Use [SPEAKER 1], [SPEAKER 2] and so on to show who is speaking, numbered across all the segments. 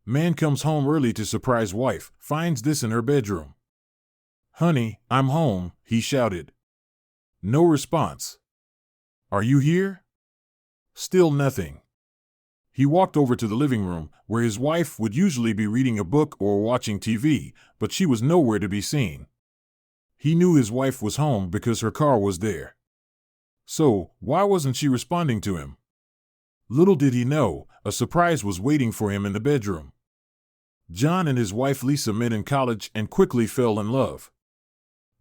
[SPEAKER 1] Man comes home early to surprise wife, finds this in her bedroom. "Honey, I'm home," he shouted. No response. "Are you here?" Still nothing. He walked over to the living room, where his wife would usually be reading a book or watching TV, but she was nowhere to be seen. He knew his wife was home because her car was there. So, why wasn't she responding to him? Little did he know, a surprise was waiting for him in the bedroom. John and his wife Lisa met in college and quickly fell in love.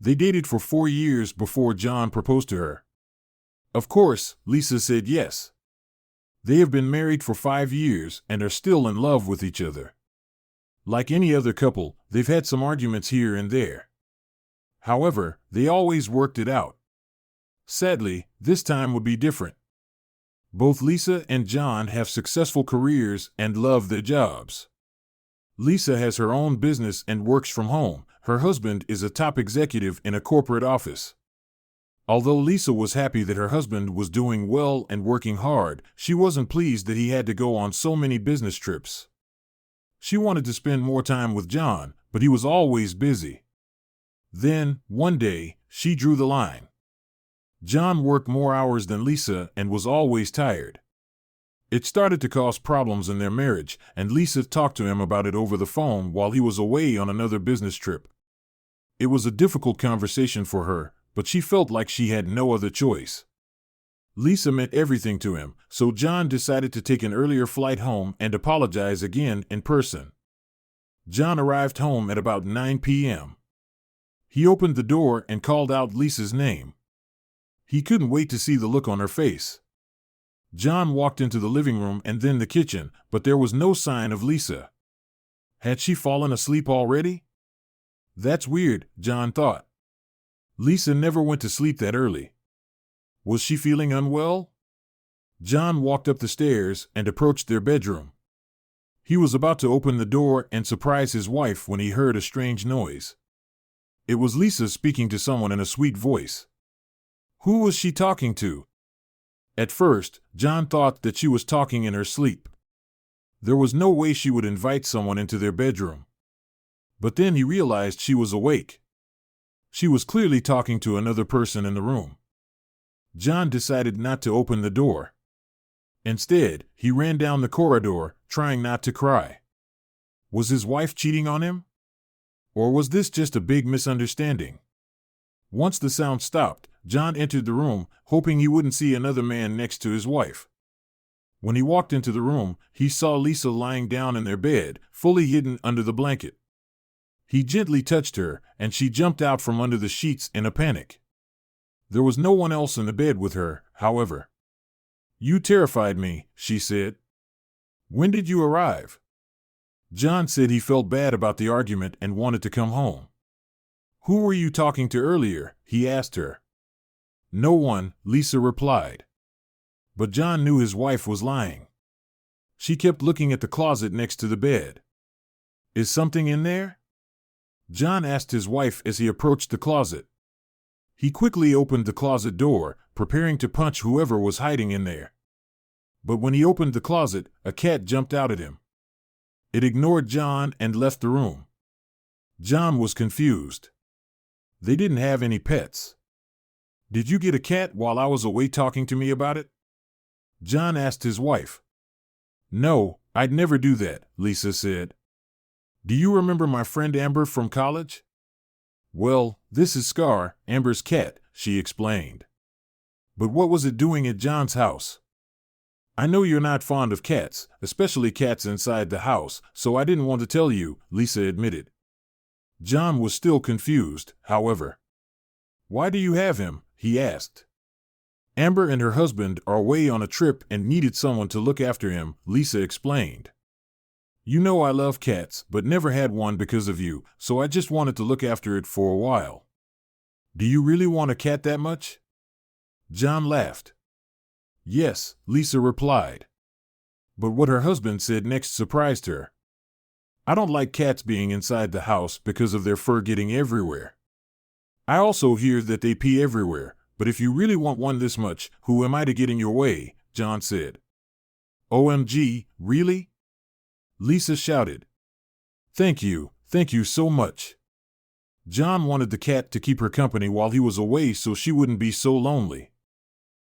[SPEAKER 1] They dated for 4 years before John proposed to her. Of course, Lisa said yes. They have been married for 5 years and are still in love with each other. Like any other couple, they've had some arguments here and there. However, they always worked it out. Sadly, this time would be different. Both Lisa and John have successful careers and love their jobs. Lisa has her own business and works from home. Her husband is a top executive in a corporate office. Although Lisa was happy that her husband was doing well and working hard, she wasn't pleased that he had to go on so many business trips. She wanted to spend more time with John, but he was always busy. Then, one day, she drew the line. John worked more hours than Lisa and was always tired. It started to cause problems in their marriage, and Lisa talked to him about it over the phone while he was away on another business trip. It was a difficult conversation for her, but she felt like she had no other choice. Lisa meant everything to him, so John decided to take an earlier flight home and apologize again in person. John arrived home at about 9 p.m. He opened the door and called out Lisa's name. He couldn't wait to see the look on her face. John walked into the living room and then the kitchen, but there was no sign of Lisa. Had she fallen asleep already? That's weird, John thought. Lisa never went to sleep that early. Was she feeling unwell? John walked up the stairs and approached their bedroom. He was about to open the door and surprise his wife when he heard a strange noise. It was Lisa speaking to someone in a sweet voice. Who was she talking to? At first, John thought that she was talking in her sleep. There was no way she would invite someone into their bedroom. But then he realized she was awake. She was clearly talking to another person in the room. John decided not to open the door. Instead, he ran down the corridor, trying not to cry. Was his wife cheating on him? Or was this just a big misunderstanding? Once the sound stopped, John entered the room, hoping he wouldn't see another man next to his wife. When he walked into the room, he saw Lisa lying down in their bed, fully hidden under the blanket. He gently touched her, and she jumped out from under the sheets in a panic. There was no one else in the bed with her, however. "You terrified me," she said. "When did you arrive?" John said he felt bad about the argument and wanted to come home. "Who were you talking to earlier?" he asked her. "No one," Lisa replied. But John knew his wife was lying. She kept looking at the closet next to the bed. "Is something in there?" John asked his wife as he approached the closet. He quickly opened the closet door, preparing to punch whoever was hiding in there. But when he opened the closet, a cat jumped out at him. It ignored John and left the room. John was confused. They didn't have any pets. "Did you get a cat while I was away talking to me about it?" John asked his wife. "No, I'd never do that," Lisa said. "Do you remember my friend Amber from college?" "Well, this is Scar, Amber's cat," she explained. "But what was it doing at John's house?" "I know you're not fond of cats, especially cats inside the house, so I didn't want to tell you," Lisa admitted. John was still confused, however. "Why do you have him?" he asked. "Amber and her husband are away on a trip and needed someone to look after him," Lisa explained. "You know I love cats, but never had one because of you, so I just wanted to look after it for a while." "Do you really want a cat that much?" John laughed. "Yes," Lisa replied. But what her husband said next surprised her. "I don't like cats being inside the house because of their fur getting everywhere. I also hear that they pee everywhere, but if you really want one this much, who am I to get in your way?" John said. "OMG, really?" Lisa shouted. Thank you so much. John wanted the cat to keep her company while he was away so she wouldn't be so lonely.